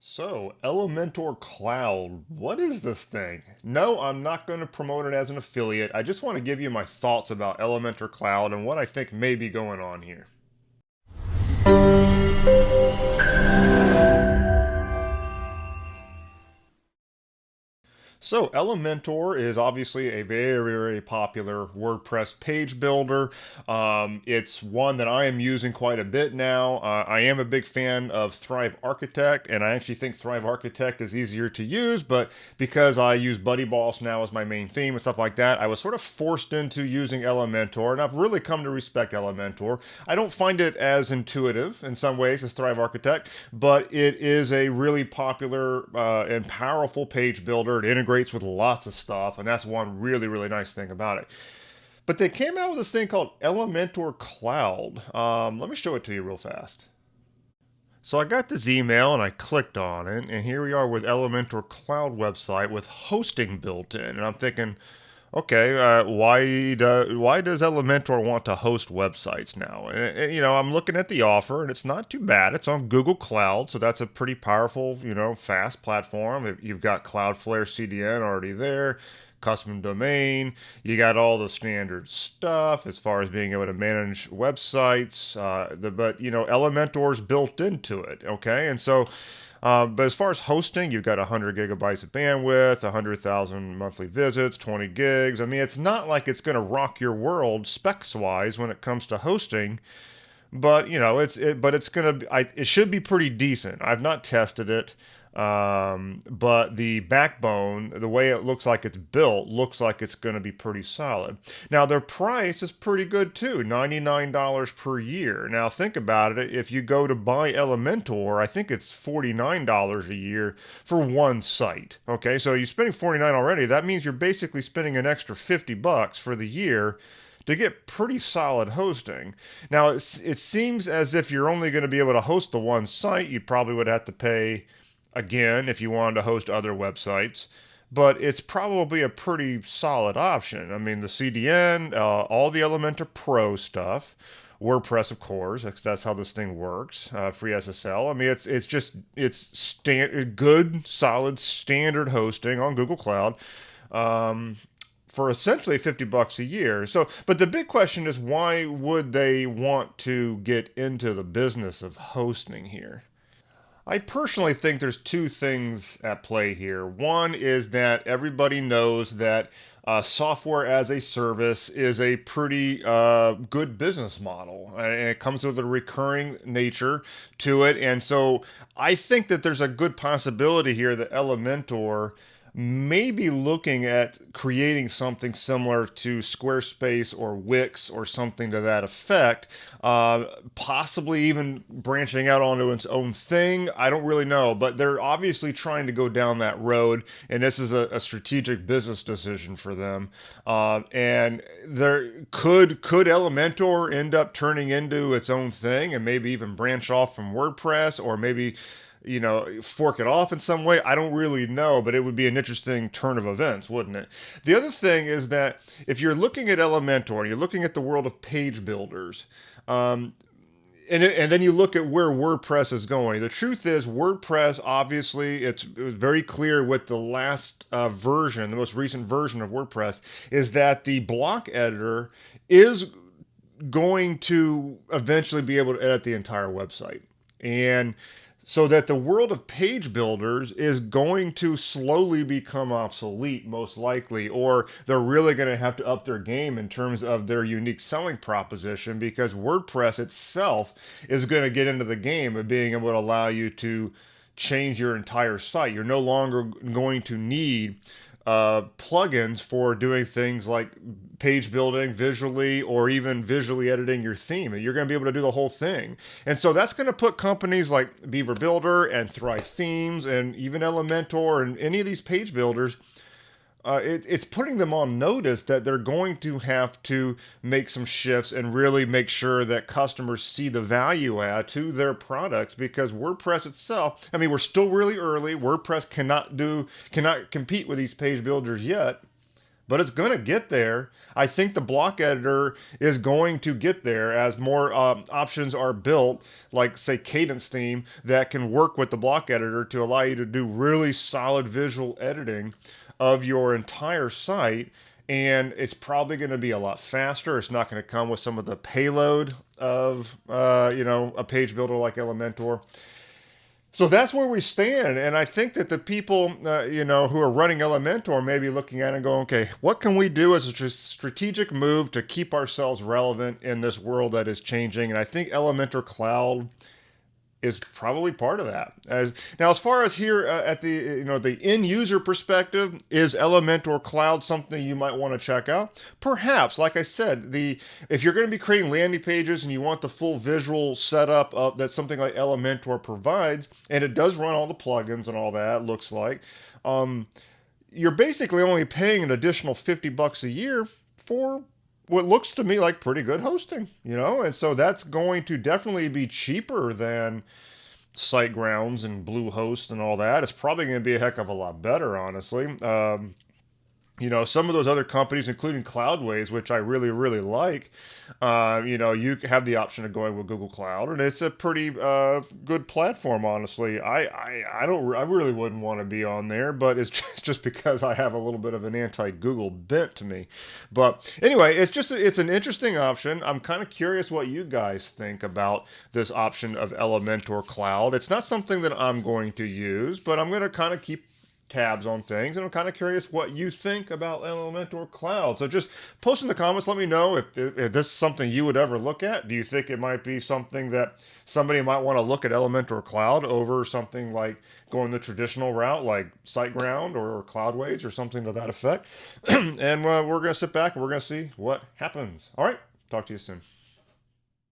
So, Elementor Cloud, what is this thing? No, I'm not going to promote it as an affiliate. I just want to give you my thoughts about Elementor Cloud and what I think may be going on here. So Elementor is obviously a very popular WordPress page builder. It's one that I am using quite a bit now. I am a big fan of Thrive Architect, and I actually think Thrive Architect is easier to use, but because I use Buddy Boss now as my main theme and stuff like that, I was sort of forced into using Elementor, and I've really come to respect Elementor. I don't find it as intuitive in some ways as Thrive Architect, but it is a really popular and powerful page builder. It integrates with lots of stuff, and that's one really nice thing about it. But they came out with this thing called Elementor Cloud. Let me show it to you real fast. So I got this email and I clicked on it, and here we are with Elementor Cloud website with hosting built in. And I'm thinking, okay, why does Elementor want to host websites now? And, I'm looking at the offer, and it's not too bad. It's on Google Cloud, so that's a pretty powerful, fast platform. You've got Cloudflare CDN already there, custom domain. You got all the standard stuff as far as being able to manage websites. But Elementor's built into it. Okay, and so. But as far as hosting, you've got 100 gigabytes of bandwidth, 100,000 monthly visits, 20 gigs. I mean, it's not like it's going to rock your world specs-wise when it comes to hosting, but it's going to. It should be pretty decent. I've not tested it, but the backbone, the way it looks like it's built, looks like it's going to be pretty solid. Now, their price is pretty good too, $99 per year. Now, think about it. If you go to buy Elementor, I think it's $49 a year for one site. Okay, so you're spending $49 already. That means you're basically spending an extra $50 for the year to get pretty solid hosting. Now, it seems as if you're only going to be able to host the one site. You probably would have to pay again if you wanted to host other websites, but it's probably a pretty solid option. I mean, the CDN, all the Elementor Pro stuff, WordPress, of course, that's how this thing works. Free SSL. I mean, it's good, solid, standard hosting on Google Cloud. For essentially $50 a year. So, but the big question is, why would they want to get into the business of hosting here? I personally think there's two things at play here. One is that everybody knows that software as a service is a pretty good business model, and it comes with a recurring nature to it. And so I think that there's a good possibility here that Elementor may be looking at creating something similar to Squarespace or Wix or something to that effect, possibly even branching out onto its own thing. I don't really know, but they're obviously trying to go down that road, and this is a strategic business decision for them. And there could Elementor end up turning into its own thing and maybe even branch off from WordPress, or maybe fork it off in some way. I don't really know, but it would be an interesting turn of events, wouldn't it? The other thing is that if you're looking at Elementor and you're looking at the world of page builders, and then you look at where WordPress is going. The truth is, WordPress, obviously, it was very clear with the last version, the most recent version of WordPress, is that the block editor is going to eventually be able to edit the entire website. And so that the world of page builders is going to slowly become obsolete, most likely, or they're really going to have to up their game in terms of their unique selling proposition, because WordPress itself is going to get into the game of being able to allow you to change your entire site. You're no longer going to need plugins for doing things like page building visually, or even visually editing your theme. You're going to be able to do the whole thing. And so that's going to put companies like Beaver Builder and Thrive Themes and even Elementor and any of these page builders, it's putting them on notice that they're going to have to make some shifts and really make sure that customers see the value add to their products, because WordPress itself, I mean, we're still really early. WordPress cannot compete with these page builders yet, but it's going to get there. I think the block editor is going to get there as more options are built, like say Cadence theme, that can work with the block editor to allow you to do really solid visual editing of your entire site. And it's probably going to be a lot faster. It's not going to come with some of the payload of a page builder like Elementor. So that's where we stand, and I think that the people, who are running Elementor may be looking at it and going, okay, what can we do as a strategic move to keep ourselves relevant in this world that is changing? And I think Elementor Cloud is probably part of that. As far as here at the end user perspective, is Elementor Cloud something you might want to check out? Perhaps, like I said, if you're going to be creating landing pages and you want the full visual setup that something like Elementor provides, and it does run all the plugins and all that, looks like, you're basically only paying an additional $50 a year for what looks to me like pretty good hosting, and so that's going to definitely be cheaper than Sitegrounds and Bluehost and all that. It's probably going to be a heck of a lot better, honestly. Some of those other companies, including Cloudways, which I really, really like, you have the option of going with Google Cloud, and it's a pretty good platform, honestly. I really wouldn't want to be on there, but it's just because I have a little bit of an anti-Google bent to me. But anyway, it's an interesting option. I'm kind of curious what you guys think about this option of Elementor Cloud. It's not something that I'm going to use, but I'm going to kind of keep tabs on things, and I'm kind of curious what you think about Elementor Cloud. So just post in the comments, let me know if this is something you would ever look at. Do you think it might be something that somebody might want to look at Elementor Cloud over something like going the traditional route like SiteGround or Cloudways or something to that effect? And we're going to sit back and we're going to see what happens. All right, talk to you soon.